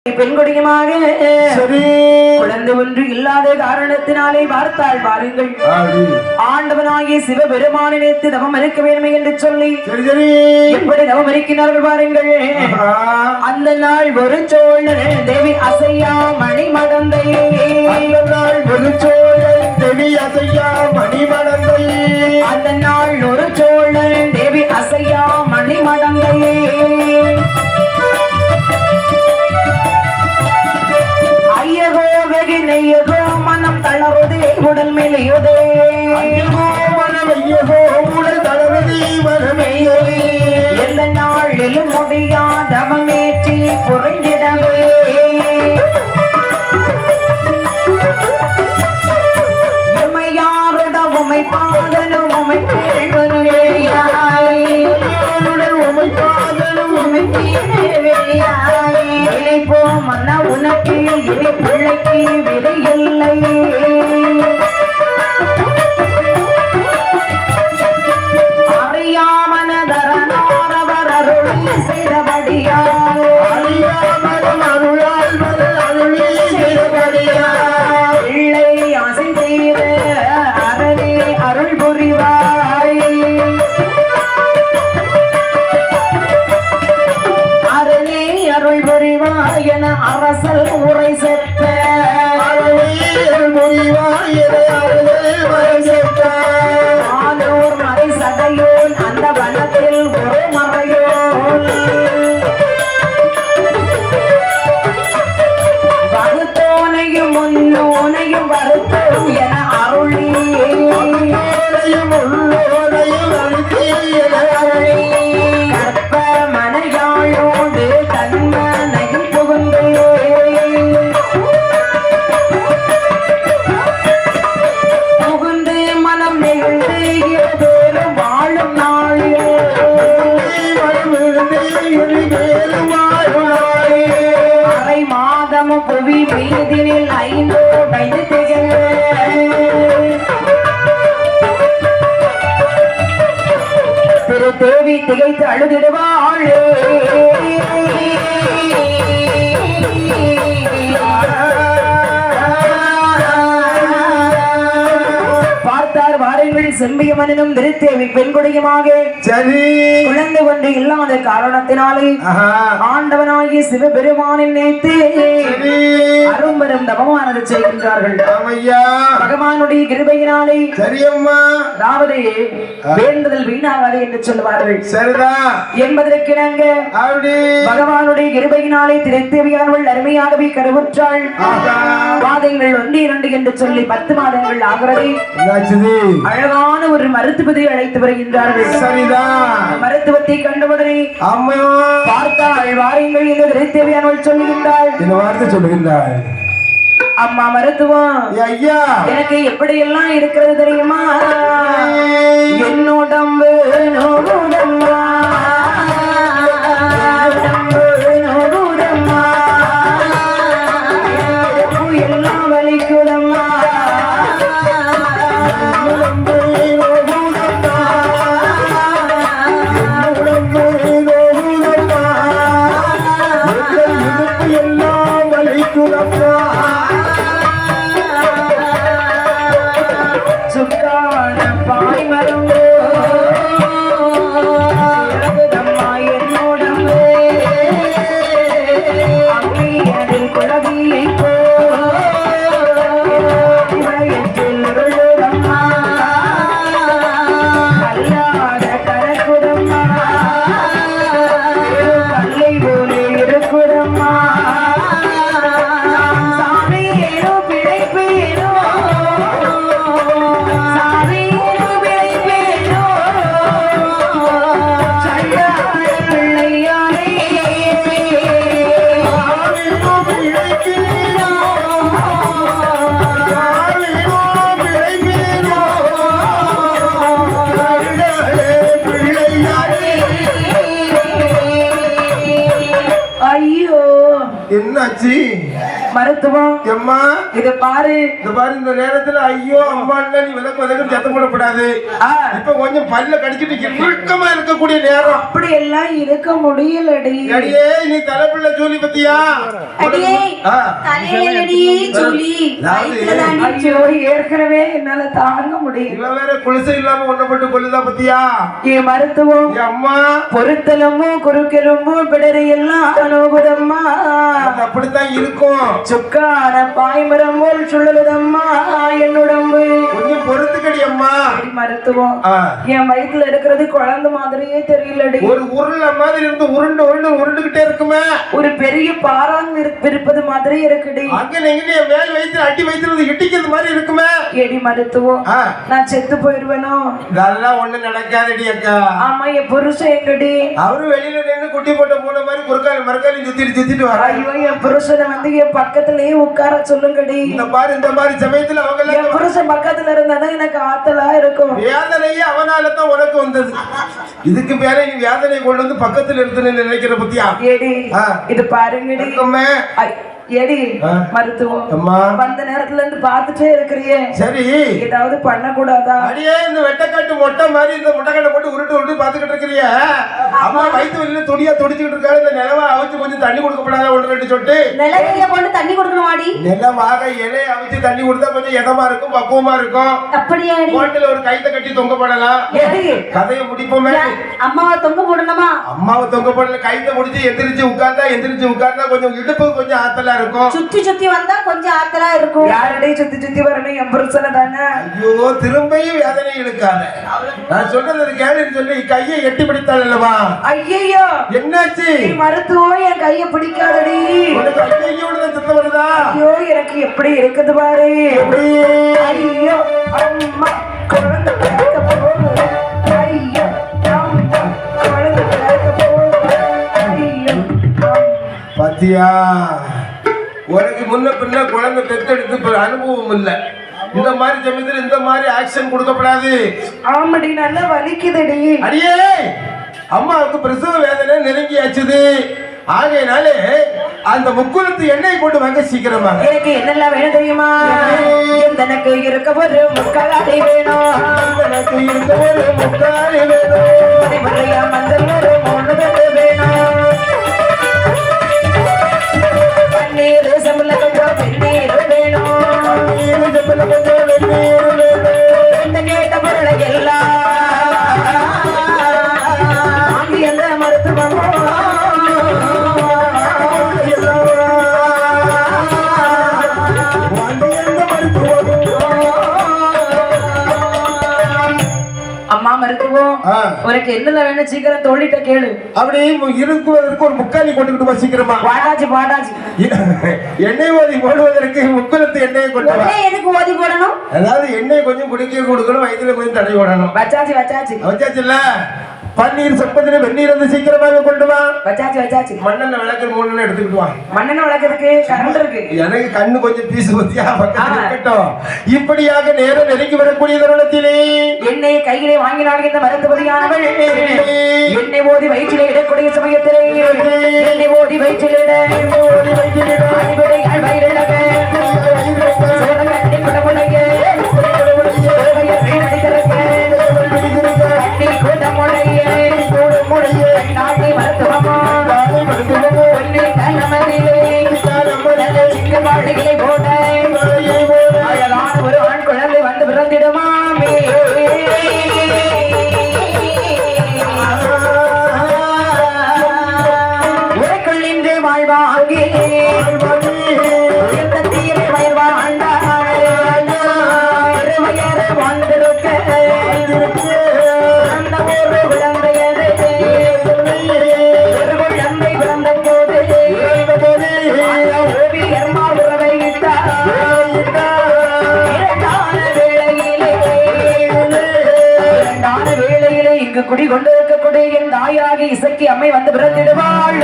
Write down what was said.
பெண்கொடியமாக குழந்தை ஒன்று இல்லாத காரணத்தினாலே பார்த்தாள் பாருங்கள். ஆண்டவனாகிய சிவபெருமானை நினைத்து தவம் இருக்க வேண்டுமே என்று சொல்லி எப்படி தவம் இருக்கிறார்கள் பாருங்கள். அந்த நாள் ஒரு சோழன் தேவி அசையா மணிமடந்தை, அந்த நாள் ஒரு சோழன் தேவி அசையா மணிமடந்தை, அந்த நாள் ஒரு சோழன் தேவி அசையா மணிமடந்தை. ஐயகோ வெகினையகோ மனம் தளருதே உடல் மேலையுதே, ஐயகோ மனமையகோ உடல் தளருதே மனமையுதே. எந்த நாளிலும் முடியாதவமேற்றி புரிந்திடவே எமையாருட உமை பாதனும் உமை கேள்வனுடையாய், உமை பாதனும் உமை கேள்வியாய். போ மன்ன உனக்கு இனி பிள்ளைக்கு விதை இல்லை, அறியாமனதரனாரவர் அருள் செய்தபடியால், அறியாமன் அருளால் அருளி செய்தபடியால் பிள்ளை ஆசை செய்த அரணே அருள் புரிவாய், அரணே அருள் புரிவாய் என அரசல் உரை செப்ப, ஆனோர் மறை சடையோன் அந்த வனத்தில் ஒரு மறையோன், வகுத்தோனையும் முன்னோனையும் வருத்தோம் என அருளி, கற்ப மனையாளோடு தன்மனை புகுந்து புகுந்து மனம் நெகிழ்ந்து இருவேறும் வாழும் நாளில் அரை மாதமும் புவி மீதினில் 5 வயது திகழ திரு தேவி திகைத்து அழுதிடுவாள். பார்த்தார் வாருங்கள் செம்பியமனும் திருத்தேவி பெண்குடியுமாக குழந்தை ஒன்று இல்லாத காரணத்தினாலே ஆண்டவனாகிய சிவபெருமானின் நினைத்து அரும்பெரும் தவமானது செய்கின்றார்கள். பகவானுடைய கிருபையினாலே அதாவது வேண்டுதல் வீணாகாது என்று சொல்லுவார்கள் என்பதற்கிணங்க பகவானுடைய கிருபையினாலே திருத்தேவியானவள் அருமையாகவே கருவுற்றாள். மாதங்கள் 1 2 என்று சொல்லி 10 மாதங்கள் ஆகிறது. அழகான ஒரு மருத்துவத்தை அழைத்து வருகின்றார்கள். மருத்துவத்தை கண்டவுடனே பார்த்தாள் வாருங்கள் என்று திருத்தேவியானவள் சொல்லுகின்றாள். அம்மா மருத்துவம் எனக்கு எப்படி எல்லாம் இருக்கிறது தெரியுமா? என்னோடம்பு நோகுதம்மா, நோகுதம்மா, எல்லாம் வலிக்குதம்மா, எல்லாம் வலிக்குதம்மா, சுக்கான பாய் மருங்கோ அம்மா என்னோடம்பு அம்மி அதில் குழவியை போ உருளுதம்மா, கல்லாத கரக்குதம்மா, கல்லை போலே இருக்குதம்மா, சாமி என்னாச்சு மருத்துவம் எம்மா இத பாரு இந்த நேரத்துல ஐயோ அம்மா நீ விளக்கு சத்தம் போடக்கூடாது. இப்ப கொஞ்சம் பல்ல கடிச்சிட்டு இறுக்கமா இருக்கக்கூடிய நேரம். அப்படி எல்லாம் இருக்க முடியலடி. அடியே நீ தலைப்புள்ள ஜூலி பத்தியா? அடியே தலையடி ஜூலி ஐயோ ஏற்கனவே என்னால தாங்க முடியல. இவ வேற குளிசை இல்லாம ஒண்ணப்பட்டு கொள்ளுதா பத்தியா? என் மருத்துவம் அம்மா பொருத்தலமோ குறுக்கெலும்போ பிடரி எல்லாம் அனுகுதம்மா. அப்படித்தான் இருக்கும். சுக்கான பாய்மரம் போல் சுழலுதம்மா என்னுடம்பு. கொஞ்சம் பொறுத்துக்கடி அம்மா. மருத்துவம் என் வயிற்றுல இருக்கிறது குழந்தை மாதிரியே தெரியலடி. ஒரு உருள மாதிரி இருந்து உருண்டு உருண்டு உருண்டுகிட்டே இருக்குமே. ஒரு பெரிய பாறாங்க இருப்பது மாதிரி இருக்குடி. அங்க நீங்க மேல் வயிற்றுல அட்டி வயிற்றுல இட்டிக்கிறது மாதிரி இருக்குமே. எடி மருத்துவம் நான் செத்து போயிருவேனோ? இதெல்லாம் ஒண்ணு நடக்காதடி அக்கா. ஆமா என் புருஷன் எங்கடி? அவரு வெளியில நின்று குட்டி போட்ட மூண மாதிரி குறுக்கால மறுக்காலையும் சுத்திட்டு வர. ஐயோ என் புருஷனை வந்து என் பக்கத்துலயே உட்கார சொல்லுங்கடி. இந்த மாதிரி சமயத்துல அவங்க என் புருஷன் பக்கத்துல இருந்தாதான் எனக்கு ஆத்தலா இருக்கும். வேதனையே அவனாலதான் உனக்கு வந்தது. இதுக்கு மேல நீ வேதனை கொண்டு வந்து பக்கத்துல இருந்து நினைக்கிற பத்தியா? ஏடி இது பாருங்கடி. ஏடி மருத்துவம் வந்த நேரத்துல இருந்து பாத்துட்டே இருக்கிறியே. சரி ஏதாவது பண்ண கூடாதா? அடியே இந்த வெட்டக்காட்டு மொட்டை மாதிரி இந்த முட்டைக்கட்டை போட்டு உருட்டு உருட்டு பாத்துக்கிட்டு இருக்கிறிய. அம்மா வயிற்று வெளியில துடியா துடிச்சுக்கிட்டு இருக்காரு. இந்த நிலவை அவிச்சு கொஞ்சம் தண்ணி கொடுக்கப்படாத ஒன்று ரெண்டு சொட்டு நிலவைய கொண்டு தண்ணி கொடுக்கணும் ஆடி. நிலவாக இலையை அவிச்சு தண்ணி கொடுத்தா கொஞ்சம் எதமா இருக்கும் பக்குவமா இருக்கும். அப்படியே கோட்டில ஒரு கைத்தை கட்டி தொங்க போடலாம். கதையை முடிப்போமே. அம்மாவை தொங்க போடணுமா? அம்மாவை தொங்க போடல. கைத்தை முடிச்சு எந்திரிச்சு உட்கார்ந்தா கொஞ்சம் இடுப்பு கொஞ்சம் ஆத்தல இருக்கும். சுத்தி சுத்தி வந்தா கொஞ்சம் ஆத்தலா இருக்கும். யாரடி சுத்தி சுத்தி வரணும்? என் புருஷனை தானே. ஐயோ திரும்பியும் வேதனை இழுக்காத. நான் சொல்றது கேளுன்னு சொல்லி கையை எட்டி பிடித்தாள் அல்லவா? ஐயோ என்னாச்சு? மருத்துவம் என் கையை பிடிக்காதடி. திட்டம் வருதா? ஐயோ எனக்கு எப்படி இருக்குது பாரு. ஐயோ அம்மா குழந்தை பிறக்க போகுது. ஐயோ அம்மா குழந்தை பிறக்க போகுது. ஐயோ பாத்தியா உனக்கு முன்ன பின்ன குழந்தை பெத்தெடுத்து அனுபவம் இல்ல. இந்த மாதிரி சமயத்துல இந்த மாதிரி ஆக்ஷன் கொடுக்கப்படாது. ஆமாடி நல்லா வலிக்குதுடி. அடியே அம்மாவுக்கு பிரசவ வேதனை நெருங்கியாச்சுது. ஆகையினாலே அந்த முக்குளத்து எண்ணெய் கொண்டு வாங்க சீக்கிரமா. எனக்கு என்னெல்லாம் வேணும் தெரியுமா? எனக்கு இருக்க ஒரு முக்காலி வேணும். எனக்கு இருக்க ஒரு முக்காலி வேணும். மஞ்சள் ஒரு 3 தட்டு வேணும். பன்னீர் செம்புல கொஞ்சம் வெந்நீர் வேணும். இந்த கேட்ட பொருளை எல்லாம் எந்த மருத்துவமோ அம்மா மருத்துவம் உனக்கு என்னல வேணும் சீக்கிரம் தோழிட்ட கேளு. அப்படி இருக்குவதற்கு ஒரு முக்காலி கொண்டுகிட்டு வா சீக்கிரமா. பாடாச்சு எண்ணெய் ஓதி போடுவதற்கு முக்குளத்து எண்ணெயை கொண்டு வா. எதுக்கு ஓதி போடணும்? அதாவது எண்ணெய் கொஞ்சம் குடிக்க கொடுக்கணும். வயிற்றுல கொஞ்சம் தடவி விடணும். வச்சாச்சுல்ல. பன்னீர் செப்பத்துல வெந்நீர் வந்து சீக்கிரமாக கொண்டு வா. வச்சாச்சு மண்ணெண்ணெய் விளக்கு 3 எடுத்துக்கிட்டு வா. மண்ணெண்ணெய் விளக்குறதுக்கு கரண்ட் இருக்கு. எனக்கு கண்ணு கொஞ்சம் பீசு பத்தியா இருக்கட்டும். இப்படியாக நேரம் நெருங்கி வரக்கூடிய தருணத்திலே எண்ணெயை கையிலே வாங்கினாலும் இந்த மருத்துவதியானவள் எண்ணெய் ஓதி வயிற்றிலே இடக்கூடிய சமயத்திலே எண்ணெய் ஓதி வயிற்றிலே ஒரு ஆண் குழந்தை வந்து பிறந்திடுமாமே. உரைக்குள் நின்று வாழ்வாங்கே வாழ்ந்திருக்க அந்த ஒரு குழந்தையது ஒரு குழந்தை பிறந்த போது ஓவியர்மா உறவை இரண்டான வேளையிலே இங்கு குடிகொண்டு இருக்கக்கூடிய என் தாயாகி இசக்கி அம்மை வந்து பிறந்திடுவாள்.